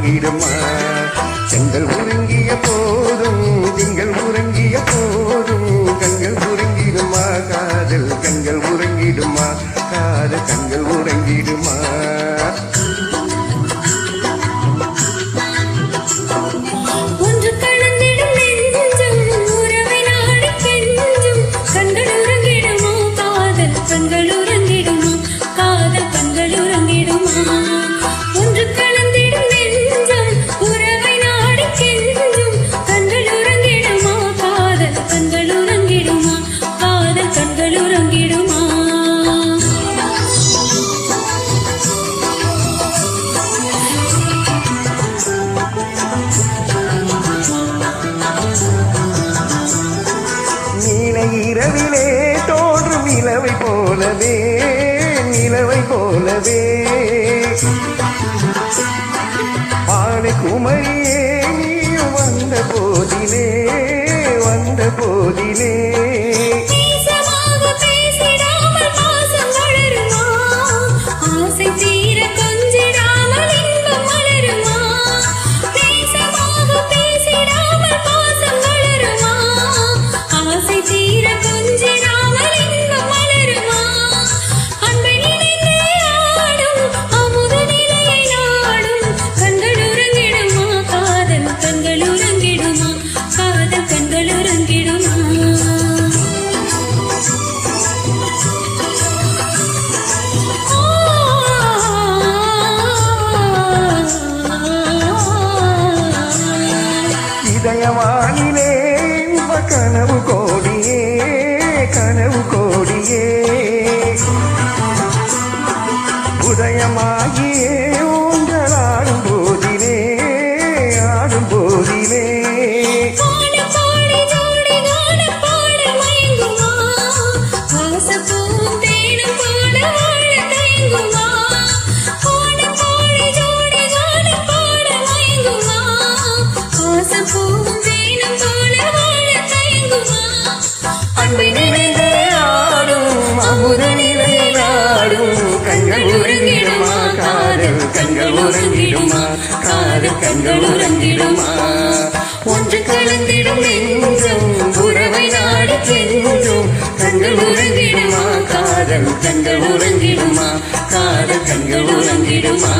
உறங்கிடுமா செங்கல் உறங்கிய போதும் திங்கள் உறங்கிய போதும் கண்கள் உறங்கிடுமா காதல் கண்கள் உறங்கிடுமா காதல் கண்கள் உறங்கிடுமா இரவிலே தோன்றும் நிலவை போலவே நிலவை போலவே ஆணை குமரியே நீ வந்த போதிலே வந்த போதிலே இதயவானிலே கனவு கோடியே கனவு கோடியே உதயமாகியே ஊஞ்சலாடும் போதிலே ஆடும் போதிலே அன்பை நினைந்தே ஆடும் அமுத நிலையாடும் கண்கள் உறங்கிடுமா காதல் கண்கள் உறங்கிடுமா காதல் கண்கள் உறங்கிடுமா ஒன்று கலந்திடும் நெஞ்சம் உறவை நாடி கெஞ்சும் கண்கள் உறங்கிடுமா காதல் கண்கள் உறங்கிடுமா காதல் கண்கள் உறங்கிடுமா